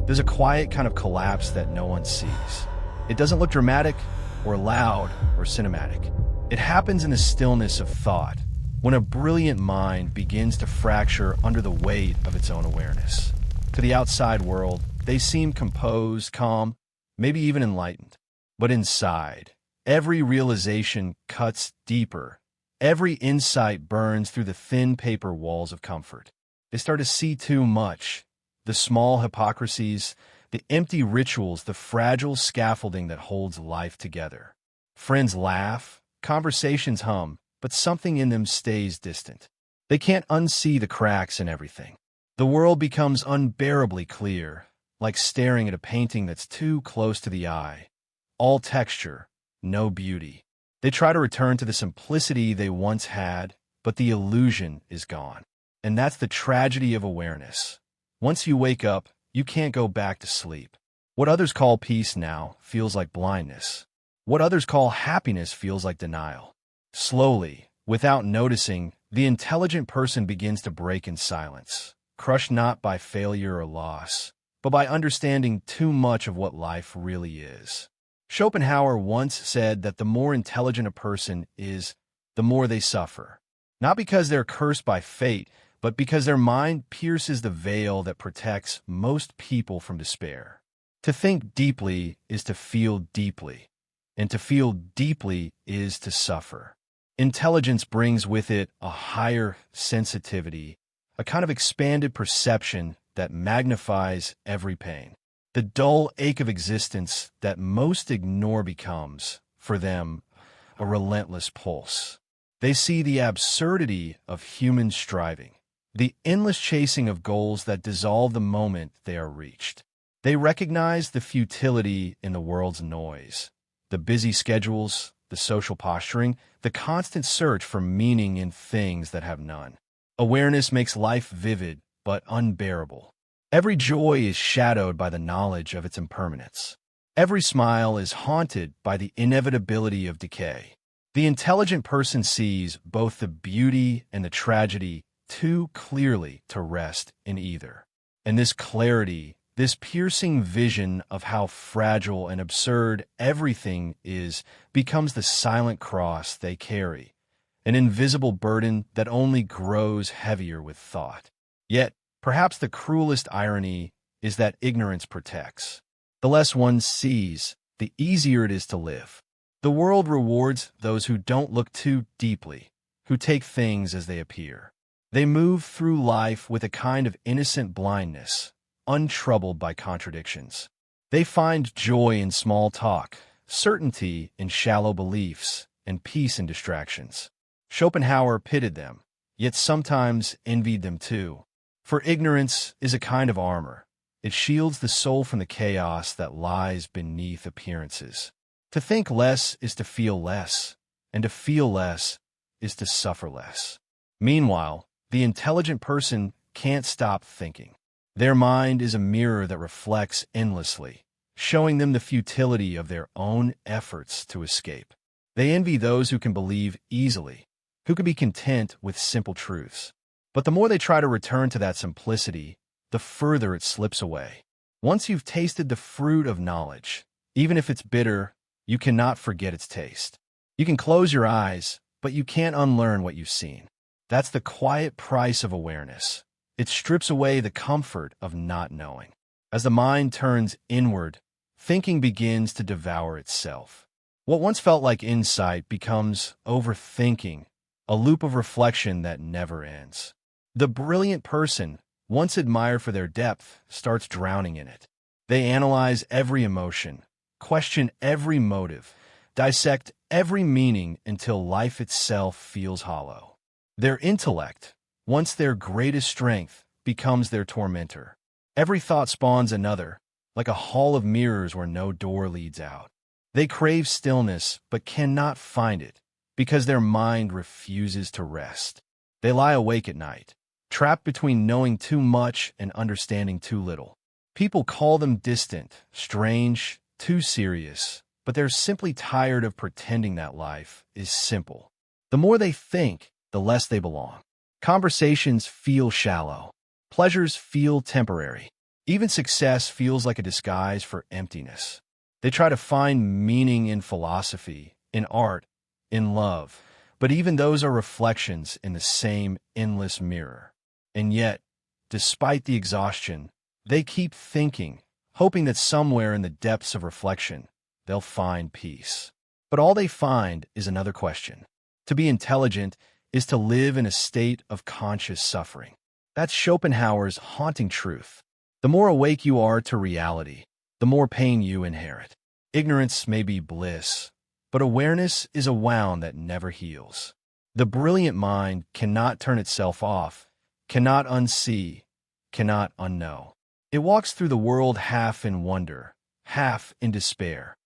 There's a quiet kind of collapse that no one sees. It doesn't look dramatic or loud or cinematic. It happens in the stillness of thought, when a brilliant mind begins to fracture under the weight of its own awareness. To the outside world, they seem composed, calm, maybe even enlightened. But inside, every realization cuts deeper. Every insight burns through the thin paper walls of comfort. They start to see too much. The small hypocrisies, the empty rituals, the fragile scaffolding that holds life together. Friends laugh, conversations hum, but something in them stays distant. They can't unsee the cracks in everything. The world becomes unbearably clear, like staring at a painting that's too close to the eye. All texture, no beauty. They try to return to the simplicity they once had, but the illusion is gone. And that's the tragedy of awareness. Once you wake up, you can't go back to sleep. What others call peace now feels like blindness. What others call happiness feels like denial. Slowly, without noticing, the intelligent person begins to break in silence, crushed not by failure or loss, but by understanding too much of what life really is. Schopenhauer once said that the more intelligent a person is, the more they suffer. Not because they're cursed by fate, but because their mind pierces the veil that protects most people from despair. To think deeply is to feel deeply, and to feel deeply is to suffer. Intelligence brings with it a higher sensitivity, a kind of expanded perception that magnifies every pain. The dull ache of existence that most ignore becomes, for them, a relentless pulse. They see the absurdity of human striving, the endless chasing of goals that dissolve the moment they are reached. They recognize the futility in the world's noise, the busy schedules, the social posturing, the constant search for meaning in things that have none. Awareness makes life vivid but unbearable. Every joy is shadowed by the knowledge of its impermanence. Every smile is haunted by the inevitability of decay. The intelligent person sees both the beauty and the tragedy too clearly to rest in either. And this clarity, this piercing vision of how fragile and absurd everything is, becomes the silent cross they carry, an invisible burden that only grows heavier with thought. Yet, perhaps the cruelest irony is that ignorance protects. The less one sees, the easier it is to live. The world rewards those who don't look too deeply, who take things as they appear. They move through life with a kind of innocent blindness, untroubled by contradictions. They find joy in small talk, certainty in shallow beliefs, and peace in distractions. Schopenhauer pitied them, yet sometimes envied them too. For ignorance is a kind of armor. It shields the soul from the chaos that lies beneath appearances. To think less is to feel less, and to feel less is to suffer less. Meanwhile, the intelligent person can't stop thinking. Their mind is a mirror that reflects endlessly, showing them the futility of their own efforts to escape. They envy those who can believe easily, who can be content with simple truths. But the more they try to return to that simplicity, the further it slips away. Once you've tasted the fruit of knowledge, even if it's bitter, you cannot forget its taste. You can close your eyes, but you can't unlearn what you've seen. That's the quiet price of awareness. It strips away the comfort of not knowing. As the mind turns inward, thinking begins to devour itself. What once felt like insight becomes overthinking, a loop of reflection that never ends. The brilliant person, once admired for their depth, starts drowning in it. They analyze every emotion, question every motive, dissect every meaning until life itself feels hollow. Their intellect, once their greatest strength, becomes their tormentor. Every thought spawns another, like a hall of mirrors where no door leads out. They crave stillness but cannot find it because their mind refuses to rest. They lie awake at night, trapped between knowing too much and understanding too little. People call them distant, strange, too serious, but they're simply tired of pretending that life is simple. The more they think, the less they belong. Conversations feel shallow. Pleasures feel temporary. Even success feels like a disguise for emptiness. They try to find meaning in philosophy, in art, in love, but even those are reflections in the same endless mirror. And yet, despite the exhaustion, they keep thinking, hoping that somewhere in the depths of reflection, they'll find peace. But all they find is another question. To be intelligent is to live in a state of conscious suffering. That's Schopenhauer's haunting truth. The more awake you are to reality, the more pain you inherit. Ignorance may be bliss, but awareness is a wound that never heals. The brilliant mind cannot turn itself off, cannot unsee, cannot unknow. It walks through the world half in wonder, half in despair,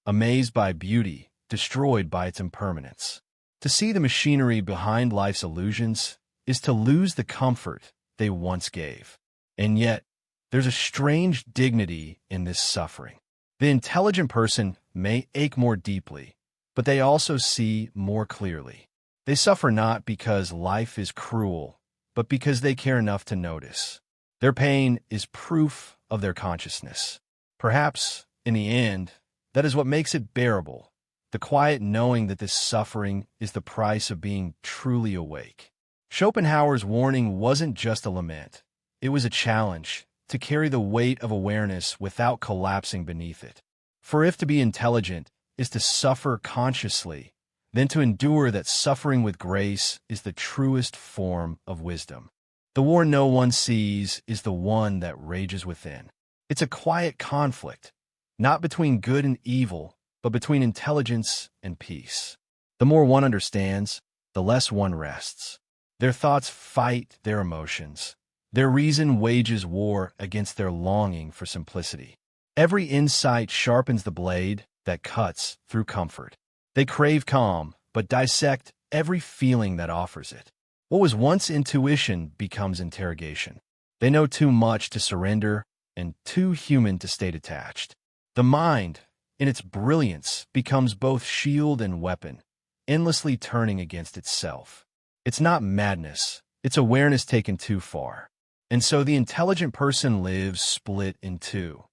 amazed by beauty, destroyed by its impermanence. To see the machinery behind life's illusions is to lose the comfort they once gave. And yet, there's a strange dignity in this suffering. The intelligent person may ache more deeply, but they also see more clearly. They suffer not because life is cruel, but because they care enough to notice. Their pain is proof of their consciousness. Perhaps, in the end, that is what makes it bearable, the quiet knowing that this suffering is the price of being truly awake. Schopenhauer's warning wasn't just a lament. It was a challenge to carry the weight of awareness without collapsing beneath it. For if to be intelligent is to suffer consciously, then to endure that suffering with grace is the truest form of wisdom. The war no one sees is the one that rages within. It's a quiet conflict, not between good and evil, but between intelligence and peace. The more one understands, the less one rests. Their thoughts fight their emotions. Their reason wages war against their longing for simplicity. Every insight sharpens the blade that cuts through comfort. They crave calm, but dissect every feeling that offers it. What was once intuition becomes interrogation. They know too much to surrender and too human to stay detached. The mind, in its brilliance, becomes both shield and weapon, endlessly turning against itself. It's not madness, it's awareness taken too far. And so the intelligent person lives split in two.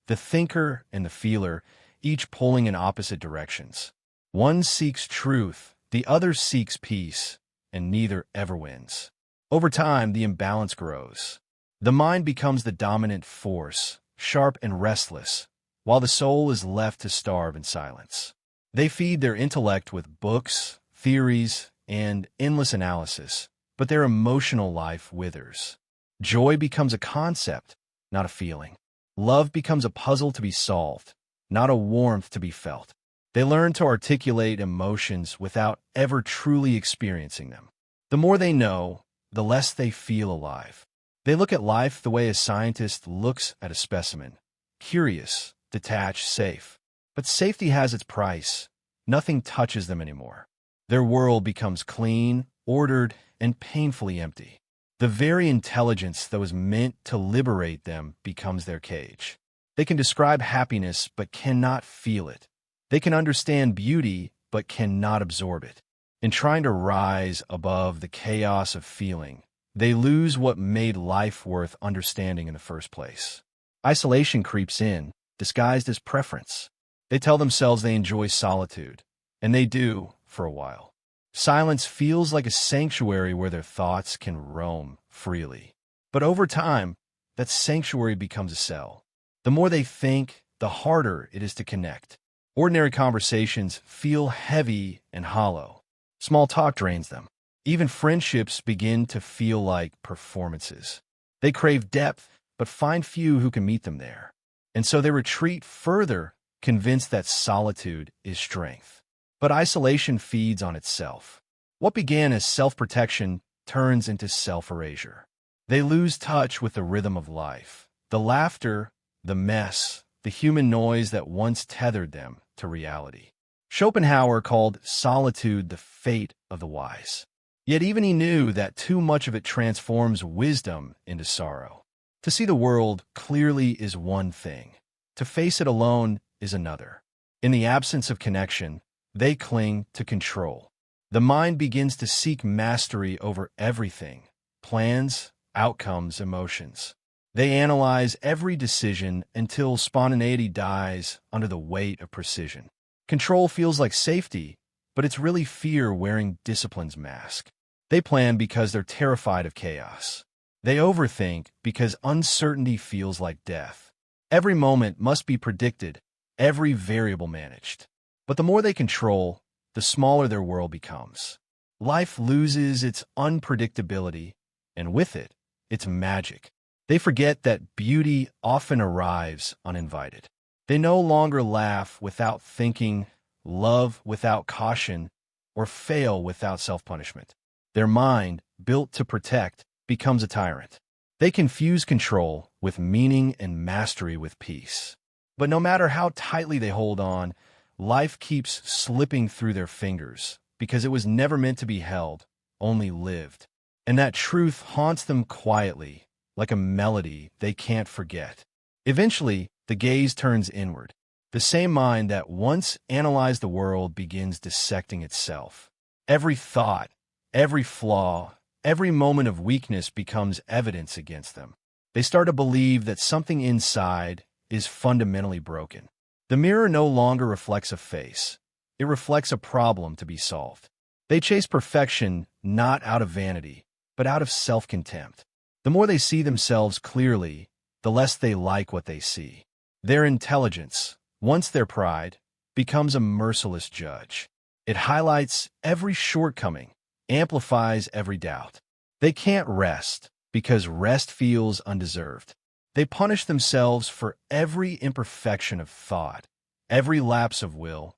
The thinker and the feeler, each pulling in opposite directions. One seeks truth, the other seeks peace, and neither ever wins. Over time, the imbalance grows. The mind becomes the dominant force, sharp and restless, while the soul is left to starve in silence. They feed their intellect with books, theories, and endless analysis, but their emotional life withers. Joy becomes a concept, not a feeling. Love becomes a puzzle to be solved, not a warmth to be felt. They learn to articulate emotions without ever truly experiencing them. The more they know, the less they feel alive. They look at life the way a scientist looks at a specimen, curious, detached, safe. But safety has its price. Nothing touches them anymore. Their world becomes clean, ordered, and painfully empty. The very intelligence that was meant to liberate them becomes their cage. They can describe happiness but cannot feel it. They can understand beauty but cannot absorb it. In trying to rise above the chaos of feeling, they lose what made life worth understanding in the first place. Isolation creeps in, disguised as preference. They tell themselves they enjoy solitude, and they do for a while. Silence feels like a sanctuary where their thoughts can roam freely. But over time, that sanctuary becomes a cell. The more they think, the harder it is to connect. Ordinary conversations feel heavy and hollow. Small talk drains them. Even friendships begin to feel like performances. They crave depth, but find few who can meet them there. And so they retreat further, convinced that solitude is strength. But isolation feeds on itself. What began as self-protection turns into self-erasure. They lose touch with the rhythm of life, the laughter, the mess, the human noise that once tethered them to reality. Schopenhauer called solitude the fate of the wise. Yet even he knew that too much of it transforms wisdom into sorrow. To see the world clearly is one thing. To face it alone is another. In the absence of connection, they cling to control. The mind begins to seek mastery over everything: plans, outcomes, emotions. They analyze every decision until spontaneity dies under the weight of precision. Control feels like safety, but it's really fear wearing discipline's mask. They plan because they're terrified of chaos. They overthink because uncertainty feels like death. Every moment must be predicted, every variable managed. But the more they control, the smaller their world becomes. Life loses its unpredictability, and with it, its magic. They forget that beauty often arrives uninvited. They no longer laugh without thinking, love without caution, or fail without self-punishment. Their mind, built to protect, becomes a tyrant. They confuse control with meaning and mastery with peace. But no matter how tightly they hold on, life keeps slipping through their fingers because it was never meant to be held, only lived. And that truth haunts them quietly, like a melody they can't forget. Eventually, the gaze turns inward. The same mind that once analyzed the world begins dissecting itself. Every thought, every flaw, every moment of weakness becomes evidence against them. They start to believe that something inside is fundamentally broken. The mirror no longer reflects a face. It reflects a problem to be solved. They chase perfection not out of vanity, but out of self-contempt. The more they see themselves clearly, the less they like what they see. Their intelligence, once their pride, becomes a merciless judge. It highlights every shortcoming, amplifies every doubt. They can't rest because rest feels undeserved. They punish themselves for every imperfection of thought, every lapse of will,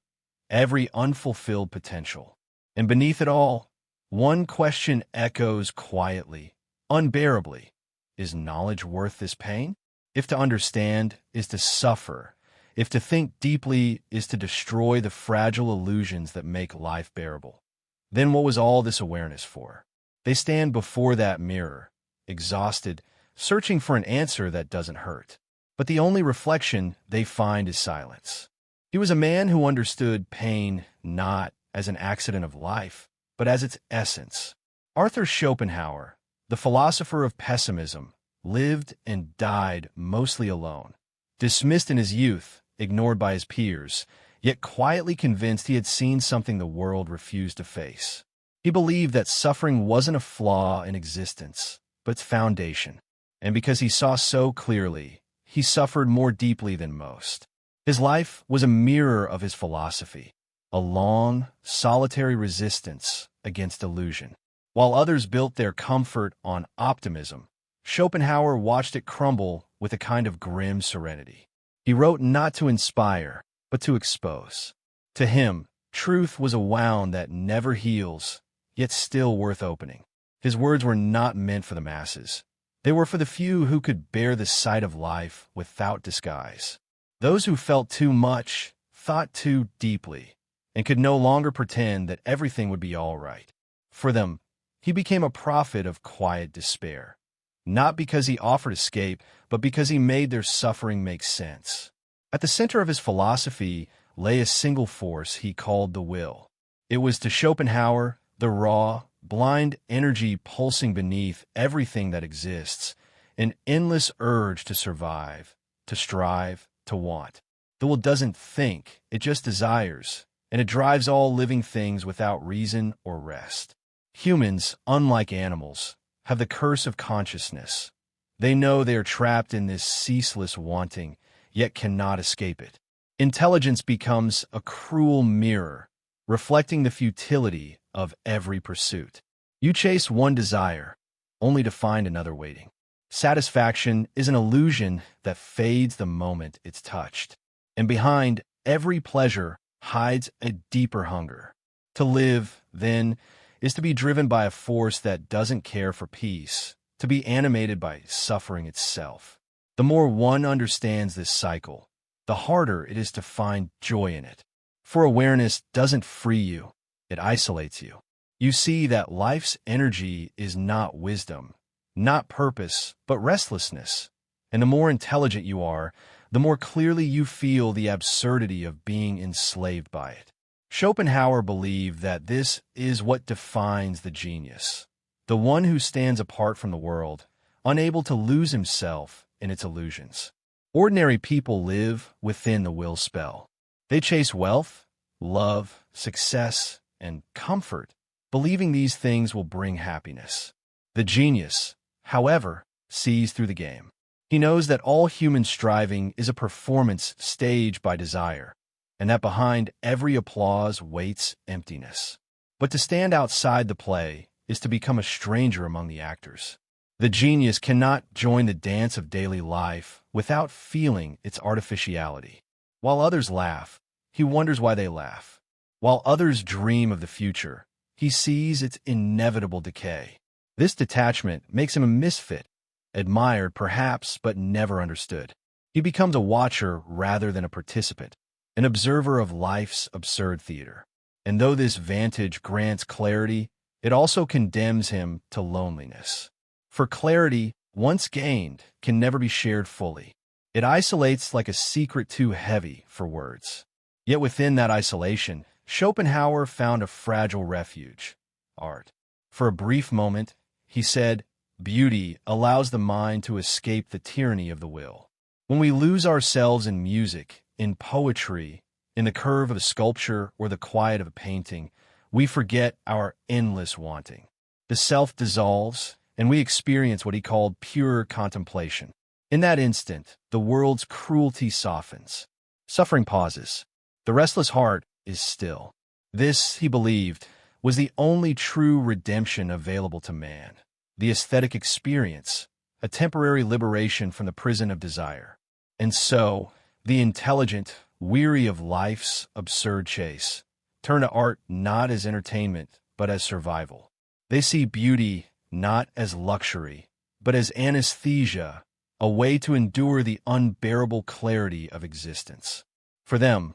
every unfulfilled potential. And beneath it all, one question echoes quietly, unbearably. Is knowledge worth this pain? If to understand is to suffer, if to think deeply is to destroy the fragile illusions that make life bearable, then what was all this awareness for? They stand before that mirror, exhausted, searching for an answer that doesn't hurt. But the only reflection they find is silence. He was a man who understood pain not as an accident of life, but as its essence. Arthur Schopenhauer, the philosopher of pessimism, lived and died mostly alone, dismissed in his youth, ignored by his peers, yet quietly convinced he had seen something the world refused to face. He believed that suffering wasn't a flaw in existence, but its foundation. And because he saw so clearly, he suffered more deeply than most. His life was a mirror of his philosophy, a long, solitary resistance against illusion. While others built their comfort on optimism, Schopenhauer watched it crumble with a kind of grim serenity. He wrote not to inspire, but to expose. To him, truth was a wound that never heals, yet still worth opening. His words were not meant for the masses. They were for the few who could bear the sight of life without disguise. Those who felt too much, thought too deeply, and could no longer pretend that everything would be all right. For them, he became a prophet of quiet despair. Not because he offered escape, but because he made their suffering make sense. At the center of his philosophy lay a single force he called the will. It was to Schopenhauer the raw, blind energy pulsing beneath everything that exists, an endless urge to survive, to strive, to want. The will doesn't think, it just desires, and it drives all living things without reason or rest. Humans, unlike animals, have the curse of consciousness. They know they are trapped in this ceaseless wanting, yet cannot escape it. Intelligence becomes a cruel mirror, reflecting the futility of every pursuit. You chase one desire, only to find another waiting. Satisfaction is an illusion that fades the moment it's touched. And behind every pleasure hides a deeper hunger. To live, then, is to be driven by a force that doesn't care for peace, to be animated by suffering itself. The more one understands this cycle, the harder it is to find joy in it. For awareness doesn't free you, it isolates you. You see that life's energy is not wisdom, not purpose, but restlessness. And the more intelligent you are, the more clearly you feel the absurdity of being enslaved by it. Schopenhauer believed that this is what defines the genius, the one who stands apart from the world, unable to lose himself in its illusions. Ordinary people live within the will spell. They chase wealth, love, success, and comfort, believing these things will bring happiness. The genius, however, sees through the game. He knows that all human striving is a performance staged by desire, and that behind every applause waits emptiness. But to stand outside the play is to become a stranger among the actors. The genius cannot join the dance of daily life without feeling its artificiality. While others laugh, he wonders why they laugh. While others dream of the future, he sees its inevitable decay. This detachment makes him a misfit, admired perhaps, but never understood. He becomes a watcher rather than a participant, an observer of life's absurd theater. And though this vantage grants clarity, it also condemns him to loneliness. For clarity, once gained, can never be shared fully. It isolates like a secret too heavy for words. Yet within that isolation, Schopenhauer found a fragile refuge: art. For a brief moment, he said, beauty allows the mind to escape the tyranny of the will. When we lose ourselves in music, in poetry, in the curve of a sculpture or the quiet of a painting, we forget our endless wanting. The self dissolves, and we experience what he called pure contemplation. In that instant, the world's cruelty softens. Suffering pauses. The restless heart is still. This, he believed, was the only true redemption available to man. The aesthetic experience, a temporary liberation from the prison of desire. And so, the intelligent, weary of life's absurd chase, turn to art not as entertainment, but as survival. They see beauty not as luxury, but as anesthesia, a way to endure the unbearable clarity of existence. For them,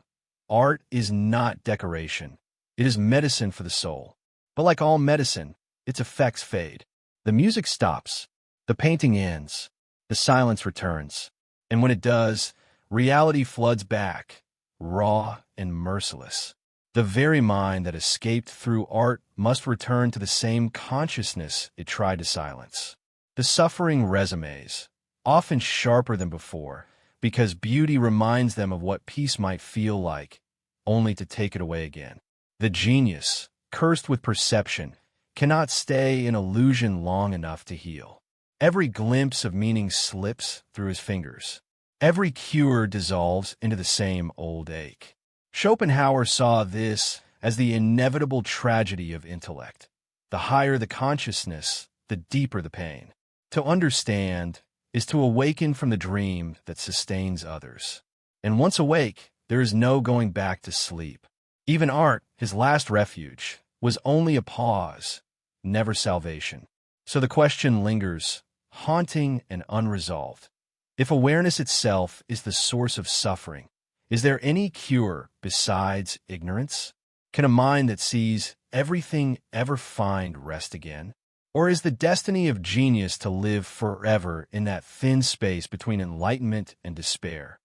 art is not decoration. It is medicine for the soul. But like all medicine, its effects fade. The music stops, the painting ends, the silence returns, and when it does, reality floods back, raw and merciless. The very mind that escaped through art must return to the same consciousness it tried to silence. The suffering resumes, often sharper than before, because beauty reminds them of what peace might feel like, only to take it away again. The genius, cursed with perception, cannot stay in illusion long enough to heal. Every glimpse of meaning slips through his fingers. Every cure dissolves into the same old ache. Schopenhauer saw this as the inevitable tragedy of intellect. The higher the consciousness, the deeper the pain. To understand is to awaken from the dream that sustains others. And once awake, there is no going back to sleep. Even art, his last refuge, was only a pause, never salvation. So the question lingers, haunting and unresolved. If awareness itself is the source of suffering, is there any cure besides ignorance? Can a mind that sees everything ever find rest again? Or is the destiny of genius to live forever in that thin space between enlightenment and despair?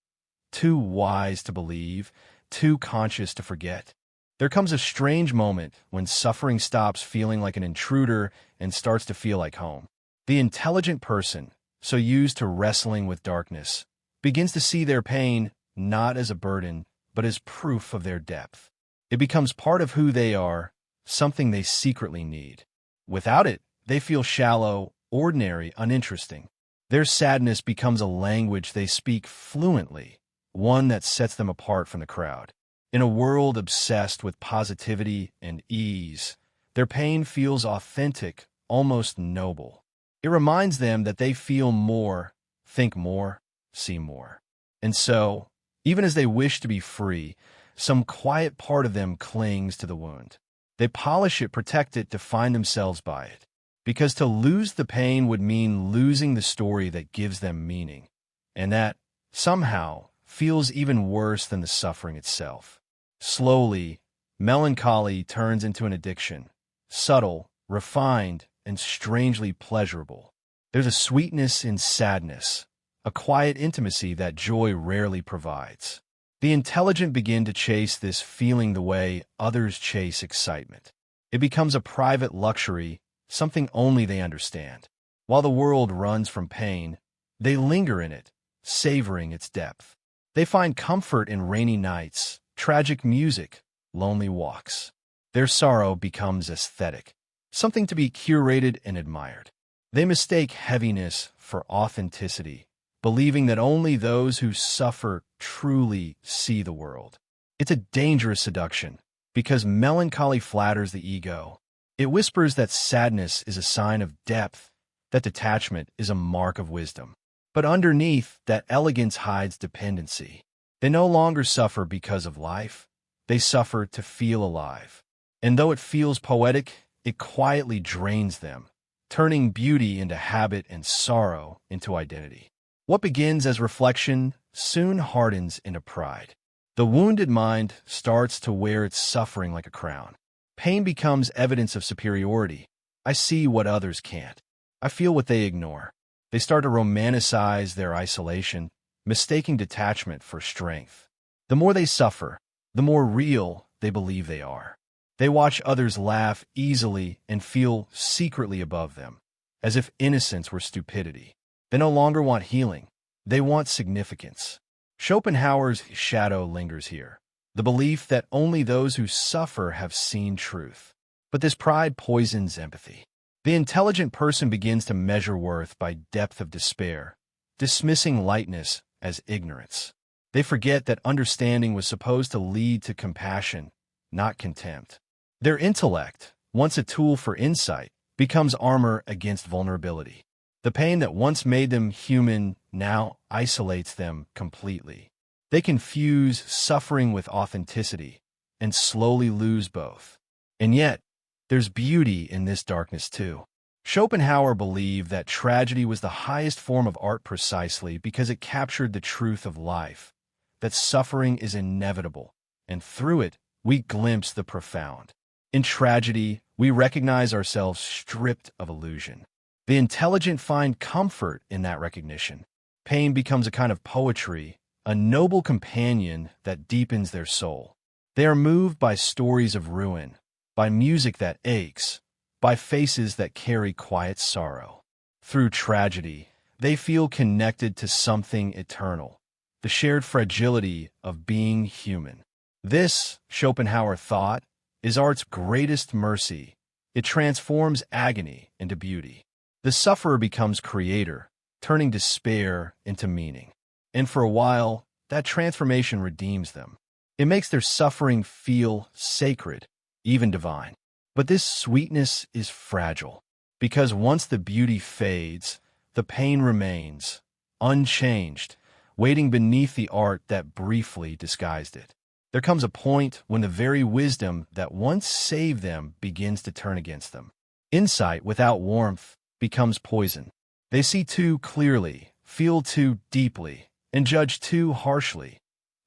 Too wise to believe, too conscious to forget. There comes a strange moment when suffering stops feeling like an intruder and starts to feel like home. The intelligent person, so used to wrestling with darkness, begins to see their pain not as a burden, but as proof of their depth. It becomes part of who they are, something they secretly need. Without it, they feel shallow, ordinary, uninteresting. Their sadness becomes a language they speak fluently, one that sets them apart from the crowd. In a world obsessed with positivity and ease, their pain feels authentic, almost noble. It reminds them that they feel more, think more, see more. And so, even as they wish to be free, some quiet part of them clings to the wound. They polish it, protect it, define themselves by it. Because to lose the pain would mean losing the story that gives them meaning, and that, somehow, feels even worse than the suffering itself. Slowly, melancholy turns into an addiction, subtle, refined, and strangely pleasurable. There's a sweetness in sadness, a quiet intimacy that joy rarely provides. The intelligent begin to chase this feeling the way others chase excitement. It becomes a private luxury, something only they understand. While the world runs from pain, They linger in it, savoring its depth. They find comfort in rainy nights, tragic music, lonely walks. Their sorrow becomes aesthetic, something to be curated and admired. They mistake heaviness for authenticity, believing that only those who suffer truly see the world. It's a dangerous seduction, because melancholy flatters the ego. It whispers that sadness is a sign of depth, that detachment is a mark of wisdom. But underneath, that elegance hides dependency. They no longer suffer because of life. They suffer to feel alive. And though it feels poetic, it quietly drains them, turning beauty into habit and sorrow into identity. What begins as reflection soon hardens into pride. The wounded mind starts to wear its suffering like a crown. Pain becomes evidence of superiority. I see what others can't. I feel what they ignore. They start to romanticize their isolation, mistaking detachment for strength. The more they suffer, the more real they believe they are. They watch others laugh easily and feel secretly above them, as if innocence were stupidity. They no longer want healing. They want significance. Schopenhauer's shadow lingers here, the belief that only those who suffer have seen truth. But this pride poisons empathy. The intelligent person begins to measure worth by depth of despair, dismissing lightness as ignorance. They forget that understanding was supposed to lead to compassion, not contempt. Their intellect, once a tool for insight, becomes armor against vulnerability. The pain that once made them human now isolates them completely. They confuse suffering with authenticity and slowly lose both. And yet, there's beauty in this darkness too. Schopenhauer believed that tragedy was the highest form of art precisely because it captured the truth of life, that suffering is inevitable, and through it, we glimpse the profound. In tragedy, we recognize ourselves stripped of illusion. The intelligent find comfort in that recognition. Pain becomes a kind of poetry, a noble companion that deepens their soul. They are moved by stories of ruin, by music that aches, by faces that carry quiet sorrow. Through tragedy, they feel connected to something eternal, the shared fragility of being human. This, Schopenhauer thought, is art's greatest mercy. It transforms agony into beauty. The sufferer becomes creator, turning despair into meaning. And for a while, that transformation redeems them. It makes their suffering feel sacred, even divine. But this sweetness is fragile, because once the beauty fades, the pain remains, unchanged, waiting beneath the art that briefly disguised it. There comes a point when the very wisdom that once saved them begins to turn against them. Insight without warmth becomes poison. They see too clearly, feel too deeply, and judge too harshly,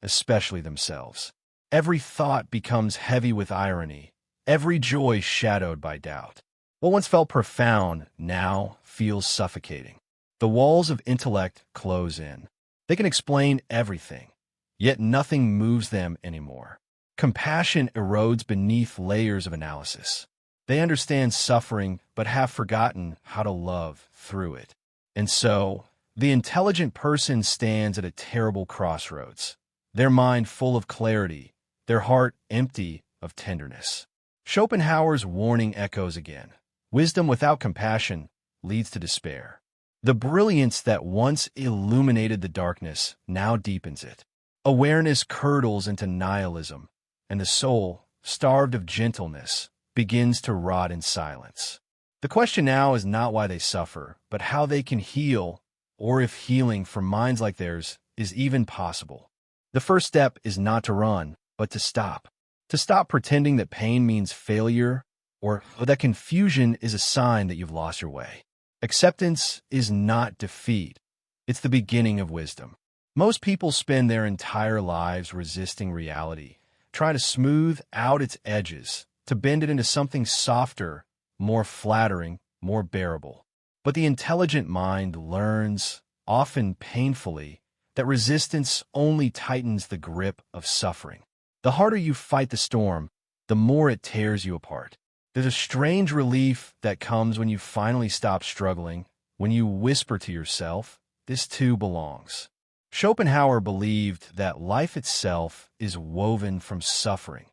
especially themselves. Every thought becomes heavy with irony, every joy shadowed by doubt. What once felt profound now feels suffocating. The walls of intellect close in. They can explain everything, yet nothing moves them anymore. Compassion erodes beneath layers of analysis. They understand suffering but have forgotten how to love through it. And so, the intelligent person stands at a terrible crossroads, their mind full of clarity, their heart empty of tenderness. Schopenhauer's warning echoes again. Wisdom without compassion leads to despair. The brilliance that once illuminated the darkness now deepens it. Awareness curdles into nihilism, and the soul, starved of gentleness, begins to rot in silence. The question now is not why they suffer, but how they can heal, or if healing for minds like theirs is even possible. The first step is not to run, but to stop. To stop pretending that pain means failure, or that confusion is a sign that you've lost your way. Acceptance is not defeat. It's the beginning of wisdom. Most people spend their entire lives resisting reality, trying to smooth out its edges, to bend it into something softer, more flattering, more bearable. But the intelligent mind learns, often painfully, that resistance only tightens the grip of suffering. The harder you fight the storm, the more it tears you apart. There's a strange relief that comes when you finally stop struggling, when you whisper to yourself, this too belongs. Schopenhauer believed that life itself is woven from suffering,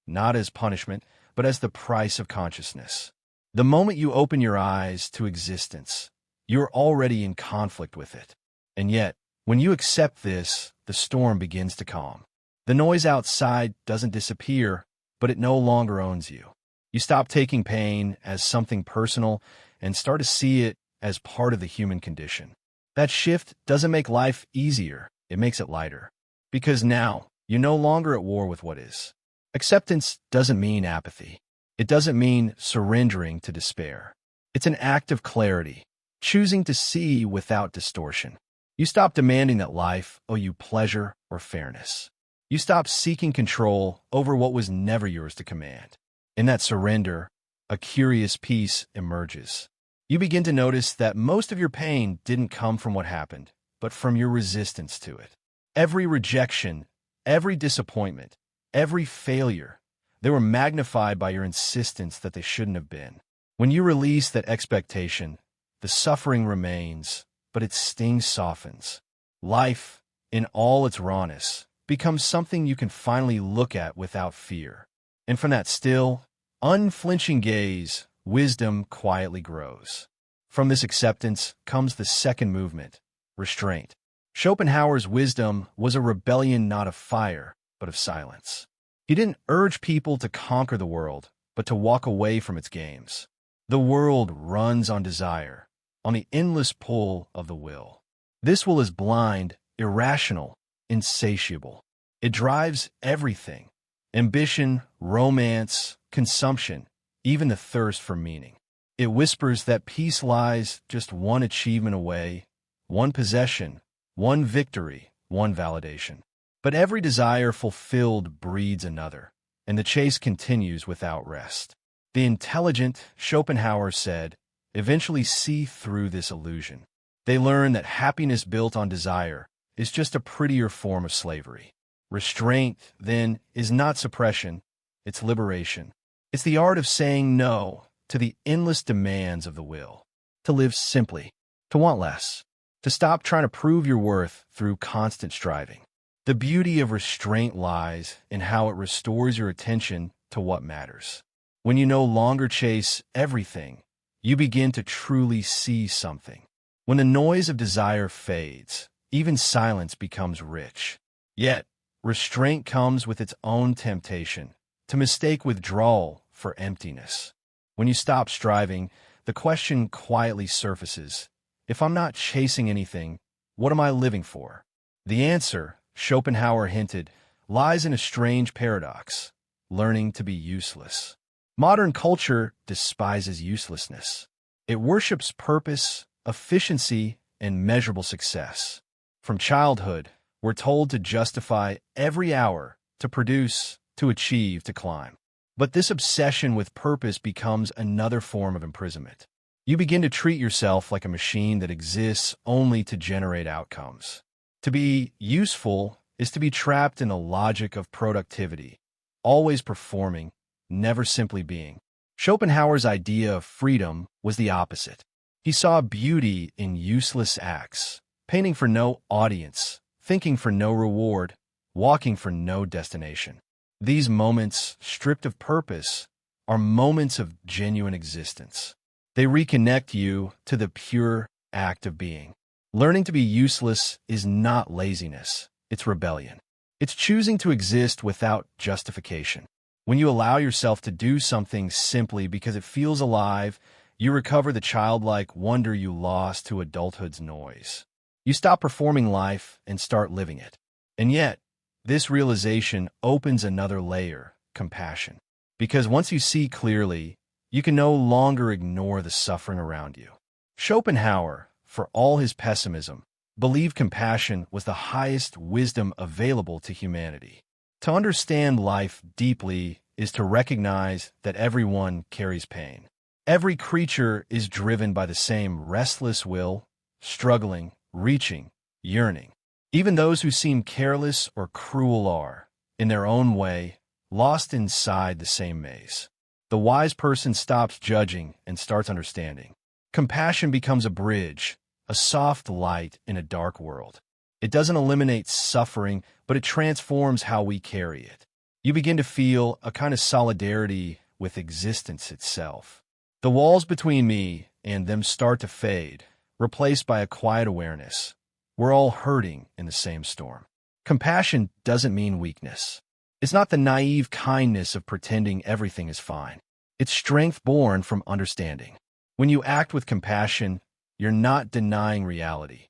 not as punishment, but as the price of consciousness. The moment you open your eyes to existence, you're already in conflict with it. And yet, when you accept this, the storm begins to calm. The noise outside doesn't disappear, but it no longer owns you. You stop taking pain as something personal and start to see it as part of the human condition. That shift doesn't make life easier, it makes it lighter. Because now, you're no longer at war with what is. Acceptance doesn't mean apathy. It doesn't mean surrendering to despair. It's an act of clarity, choosing to see without distortion. You stop demanding that life owe you pleasure or fairness. You stop seeking control over what was never yours to command. In that surrender, a curious peace emerges. You begin to notice that most of your pain didn't come from what happened, but from your resistance to it. Every rejection, every disappointment, every failure, they were magnified by your insistence that they shouldn't have been. When you release that expectation, the suffering remains, but its sting softens. Life, in all its rawness, becomes something you can finally look at without fear. And from that still, unflinching gaze, wisdom quietly grows. From this acceptance comes the second movement, restraint. Schopenhauer's wisdom was a rebellion not of fire, but of silence. He didn't urge people to conquer the world, but to walk away from its games. The world runs on desire, on the endless pull of the will. This will is blind, irrational, insatiable. It drives everything: ambition, romance, consumption, even the thirst for meaning. It whispers that peace lies just one achievement away, one possession, one victory, one validation. But every desire fulfilled breeds another, and the chase continues without rest. The intelligent, Schopenhauer said, eventually see through this illusion. They learn that happiness built on desire is just a prettier form of slavery. Restraint, then, is not suppression, it's liberation. It's the art of saying no to the endless demands of the will, to live simply, to want less, to stop trying to prove your worth through constant striving. The beauty of restraint lies in how it restores your attention to what matters. When you no longer chase everything, you begin to truly see something. When the noise of desire fades, even silence becomes rich. Yet, restraint comes with its own temptation, to mistake withdrawal for emptiness. When you stop striving, the question quietly surfaces: if I'm not chasing anything, what am I living for? The answer, Schopenhauer hinted, lies in a strange paradox: learning to be useless. Modern culture despises uselessness. It worships purpose, efficiency, and measurable success. From childhood, we're told to justify every hour, to produce, to achieve, to climb. But this obsession with purpose becomes another form of imprisonment. You begin to treat yourself like a machine that exists only to generate outcomes. To be useful is to be trapped in the logic of productivity, always performing, never simply being. Schopenhauer's idea of freedom was the opposite. He saw beauty in useless acts, painting for no audience, thinking for no reward, walking for no destination. These moments, stripped of purpose, are moments of genuine existence. They reconnect you to the pure act of being. Learning to be useless is not laziness, it's rebellion. It's choosing to exist without justification. When you allow yourself to do something simply because it feels alive, you recover the childlike wonder you lost to adulthood's noise. You stop performing life and start living it. And yet, this realization opens another layer: compassion. Because once you see clearly, you can no longer ignore the suffering around you. Schopenhauer, for all his pessimism, believed compassion was the highest wisdom available to humanity. To understand life deeply is to recognize that everyone carries pain. Every creature is driven by the same restless will, struggling, reaching, yearning. Even those who seem careless or cruel are, in their own way, lost inside the same maze. The wise person stops judging and starts understanding. Compassion becomes a bridge, a soft light in a dark world. It doesn't eliminate suffering, but it transforms how we carry it. You begin to feel a kind of solidarity with existence itself. The walls between me and them start to fade, replaced by a quiet awareness. We're all hurting in the same storm. Compassion doesn't mean weakness. It's not the naive kindness of pretending everything is fine. It's strength born from understanding. When you act with compassion, you're not denying reality.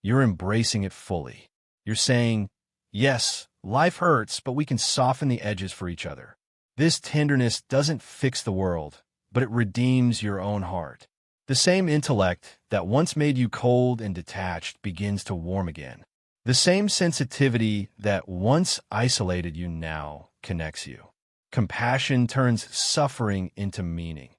You're embracing it fully. You're saying, yes, life hurts, but we can soften the edges for each other. This tenderness doesn't fix the world, but it redeems your own heart. The same intellect that once made you cold and detached begins to warm again. The same sensitivity that once isolated you now connects you. Compassion turns suffering into meaning.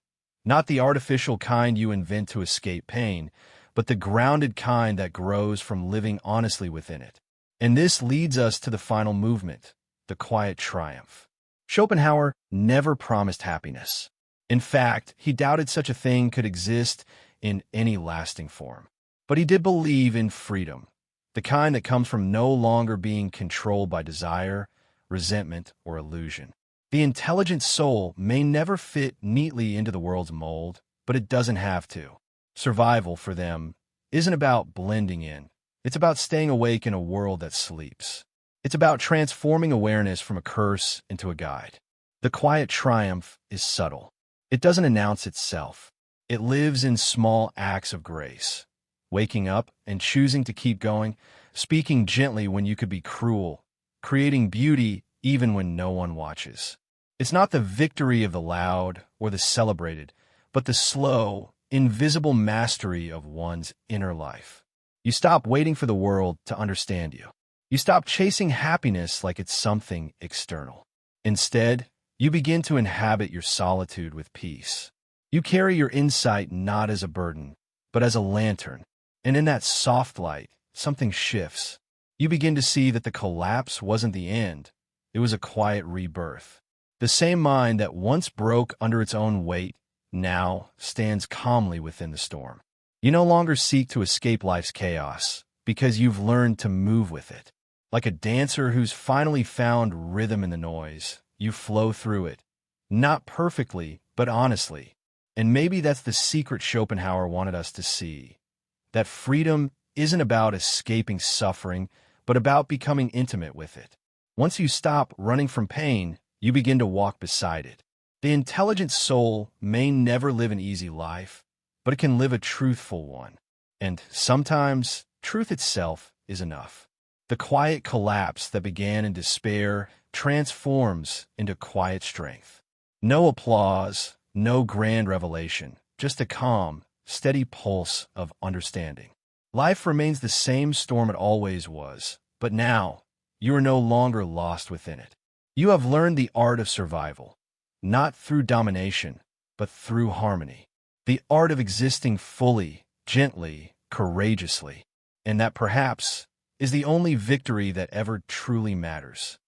Not the artificial kind you invent to escape pain, but the grounded kind that grows from living honestly within it. And this leads us to the final movement, the quiet triumph. Schopenhauer never promised happiness. In fact, he doubted such a thing could exist in any lasting form. But he did believe in freedom, the kind that comes from no longer being controlled by desire, resentment, or illusion. The intelligent soul may never fit neatly into the world's mold, but it doesn't have to. Survival, for them, isn't about blending in. It's about staying awake in a world that sleeps. It's about transforming awareness from a curse into a guide. The quiet triumph is subtle. It doesn't announce itself. It lives in small acts of grace. Waking up and choosing to keep going, speaking gently when you could be cruel, creating beauty even when no one watches. It's not the victory of the loud or the celebrated, but the slow, invisible mastery of one's inner life. You stop waiting for the world to understand you. You stop chasing happiness like it's something external. Instead, you begin to inhabit your solitude with peace. You carry your insight not as a burden, but as a lantern. And in that soft light, something shifts. You begin to see that the collapse wasn't the end. It was a quiet rebirth. The same mind that once broke under its own weight now stands calmly within the storm. You no longer seek to escape life's chaos because you've learned to move with it. Like a dancer who's finally found rhythm in the noise, you flow through it. Not perfectly, but honestly. And maybe that's the secret Schopenhauer wanted us to see. That freedom isn't about escaping suffering, but about becoming intimate with it. Once you stop running from pain, you begin to walk beside it. The intelligent soul may never live an easy life, but it can live a truthful one. And sometimes, truth itself is enough. The quiet collapse that began in despair transforms into quiet strength. No applause, no grand revelation, just a calm, steady pulse of understanding. Life remains the same storm it always was, but now you are no longer lost within it. You have learned the art of survival, not through domination, but through harmony. The art of existing fully, gently, courageously, and that perhaps is the only victory that ever truly matters.